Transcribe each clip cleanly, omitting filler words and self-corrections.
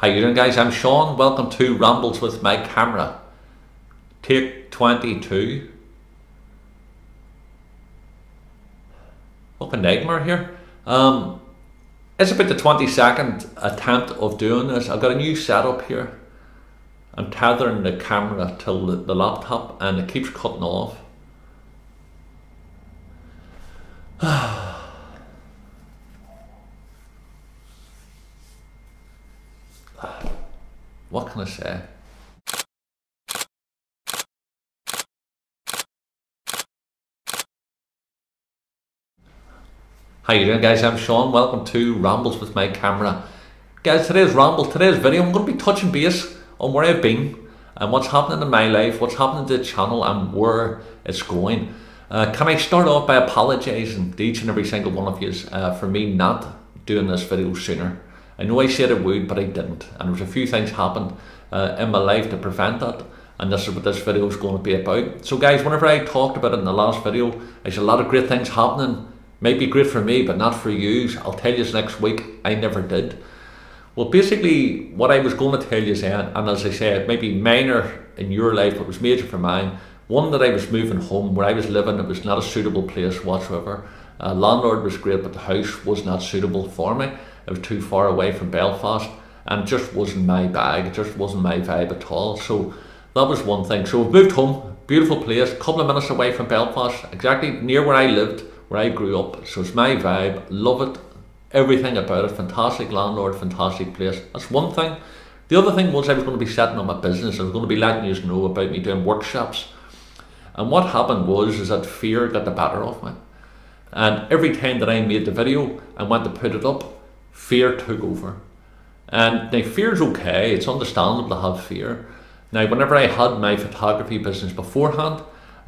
How you doing, guys? I'm Sean. Welcome to Rambles with my camera. Take 22. What a nightmare here. It's about the 22nd attempt of doing this. I've got a new setup here. I'm tethering the camera to the laptop and it keeps cutting off. What can I say? How you doing, guys? I'm Sean. Welcome to Rambles with my camera. Guys, today's video, I'm going to be touching base on where I've been and what's happening in my life, what's happening to the channel and where it's going. Can I start off by apologising to each and every single one of you for me not doing this video sooner. I know I said I would, but I didn't, and there was a few things happened in my life to prevent that, and this is what this video is going to be about. So guys, whenever I talked about it in the last video, there's a lot of great things happening. Might be great for me, but not for you. I'll tell you next week, I never did. Well, basically, what I was going to tell you, and as I said, it might be minor in your life, but it was major for mine. One, that I was moving home. Where I was living, it was not a suitable place whatsoever. Landlord was great, but the house was not suitable for me. It was too far away from Belfast, and it just wasn't my bag. It just wasn't my vibe at all. So that was one thing. So we moved home, beautiful place, a couple of minutes away from Belfast, exactly near where I lived, where I grew up. So it's my vibe, love it, everything about it, fantastic landlord, fantastic place. That's one thing. The other thing was I was going to be setting up my business. I was going to be letting you know about me doing workshops. And what happened was that fear got the better of me. And every time that I made the video and went to put it up, fear took over. And now fear's okay, it's understandable to have fear. Now whenever I had my photography business beforehand,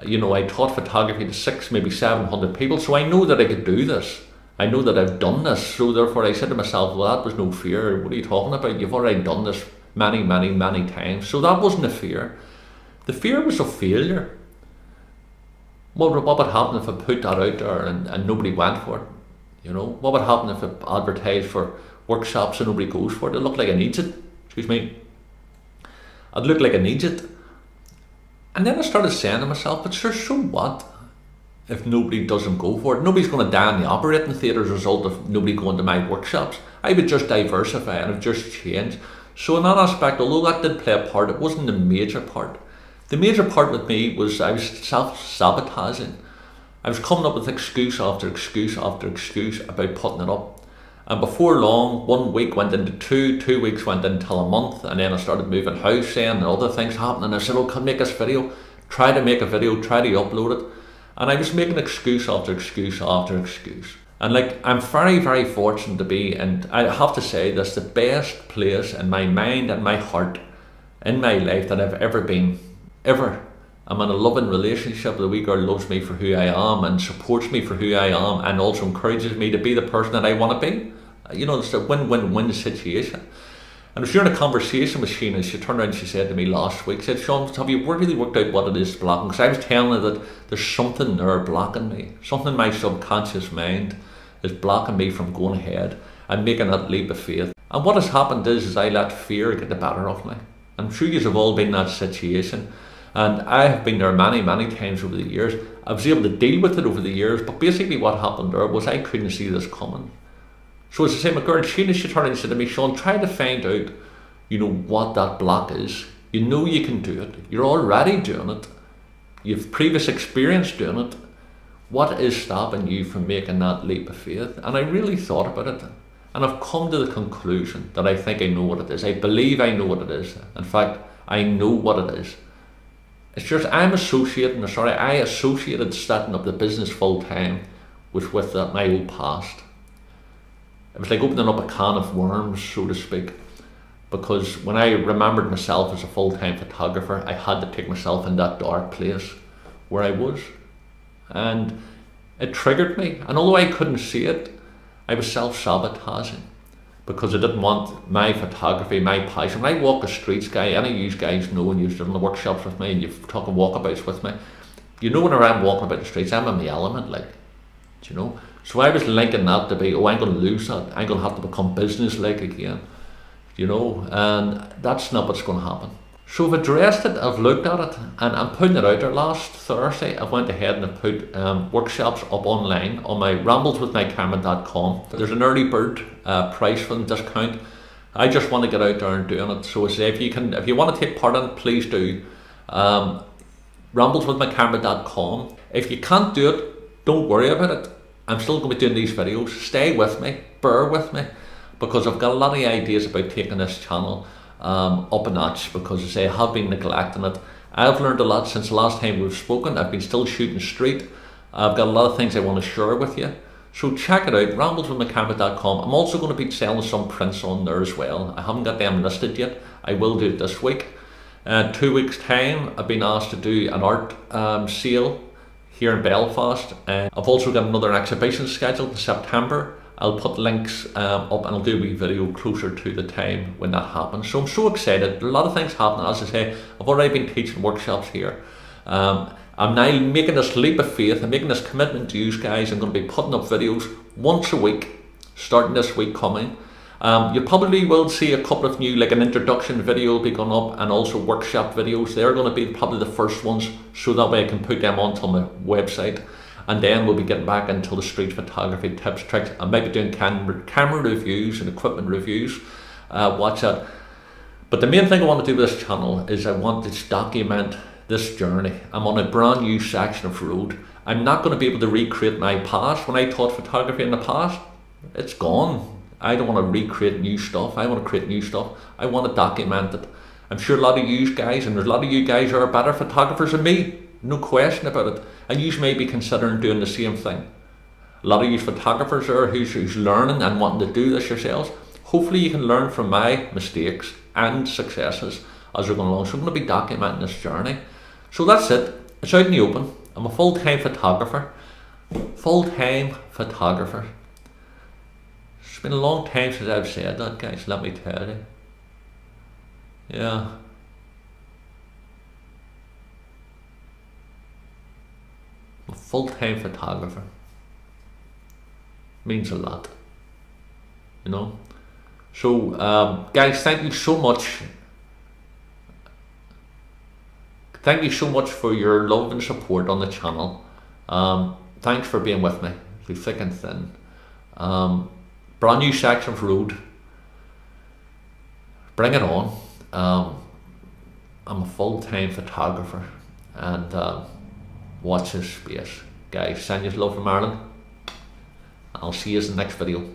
you know, I taught photography to 600, maybe 700 people, so I know that I could do this. I know that I've done this, so therefore I said to myself, well, that was no fear. What are you talking about? You've already done this many times. So that wasn't a fear. The fear was a failure. What would happen if I put that out there and nobody went for it? You know, what would happen if I advertised for workshops and nobody goes for it? It'd look like an idiot. Excuse me. I'd look like an idiot. And then I started saying to myself, but sure, so what if nobody doesn't go for it? Nobody's going to die in the operating theatre as a result of nobody going to my workshops. I would just diversify and I've just changed. So in that aspect, although that did play a part, it wasn't the major part. The major part with me was I was self-sabotaging. I was coming up with excuse after excuse after excuse about putting it up. And before long, 1 week went into two weeks went into a month, and then I started moving house and other things happened, and I said, oh, can I make this video? Try to make a video, try to upload it. And I was making excuse after excuse after excuse. And like, I'm very fortunate to be, and I have to say this, the best place in my mind and my heart in my life that I've ever been, ever. I'm in a loving relationship. The wee girl loves me for who I am and supports me for who I am, and also encourages me to be the person that I want to be. You know, it's a win-win-win situation. And I was during a conversation with Sheena, and she turned around and she said to me last week, she said, Sean, have you really worked out what it is blocking? Because I was telling her that there's something there blocking me. Something in my subconscious mind is blocking me from going ahead and making that leap of faith. And what has happened is I let fear get the better of me. I'm sure you have all been in that situation. And I have been there many times over the years. I was able to deal with it over the years, but basically what happened there was I couldn't see this coming. So as I say, my girl Sheena, she turned and said to me, Sean, try to find out, you know, what that block is. You know you can do it. You're already doing it. You've previous experience doing it. What is stopping you from making that leap of faith? And I really thought about it. And I've come to the conclusion that I think I know what it is. I believe I know what it is. In fact, I know what it is. It's just I associated setting up the business full time with my old past. It was like opening up a can of worms, so to speak, because when I remembered myself as a full-time photographer, I had to take myself in that dark place where I was, and it triggered me. And although I couldn't see it, I was self-sabotaging because I didn't want my photography, my passion. When I walk the streets, any of you guys know, and you've done the workshops with me and you've talking walkabouts with me, you know when I'm walking about the streets, I'm in the element, like, you know. So I was linking that to be, oh, I'm going to lose that. I'm going to have to become business-like again. you know, and that's not what's going to happen. So I've addressed it, I've looked at it, and I'm putting it out there. Last Thursday I went ahead and I put workshops up online on my rambleswithmycamera.com. There's an early bird price for the discount. I just want to get out there and doing it. So I say, if you want to take part in it, please do. Rambleswithmycamera.com. If you can't do it, don't worry about it. I'm still going to be doing these videos. Stay with me, bear with me, because I've got a lot of ideas about taking this channel up a notch, because I say I have been neglecting it. I've learned a lot since the last time we've spoken. I've been still shooting street. I've got a lot of things I want to share with you. So check it out, rambleswithmycamera.com. I'm also going to be selling some prints on there as well. I haven't got them listed yet. I will do it this week. 2 weeks time, I've been asked to do an art sale here in Belfast. I've also got another exhibition scheduled in September. I'll put links up, and I'll do a wee video closer to the time when that happens. So I'm so excited. A lot of things happening. As I say, I've already been teaching workshops here. I'm now making this leap of faith. I'm making this commitment to you guys. I'm going to be putting up videos once a week, starting this week coming. You probably will see a couple of new, like an introduction video will be going up, and also workshop videos. They're going to be probably the first ones, so that way I can put them onto my website. And then we'll be getting back into the street photography tips, tricks. I might be doing camera reviews and equipment reviews. Watch that. But the main thing I want to do with this channel is I want to document this journey. I'm on a brand new section of road. I'm not going to be able to recreate my past. When I taught photography in the past, it's gone. I don't want to recreate new stuff. I want to create new stuff. I want to document it. I'm sure a lot of you guys, and there's a lot of you guys are better photographers than me. No question about it. And you may be considering doing the same thing. A lot of you photographers are who's learning and wanting to do this yourselves. Hopefully you can learn from my mistakes and successes as we're going along. So I'm going to be documenting this journey. So that's it. It's out in the open. I'm a full-time photographer. Full-time photographer. It's been a long time since I've said that, guys, let me tell you. Yeah. A full-time photographer means a lot, you know. So guys, thank you so much. Thank you so much for your love and support on the channel. Thanks for being with me through thick and thin. Brand new section of road. Bring it on. I'm a full-time photographer, and watch this space. Guys, send you love from Ireland. I'll see you in the next video.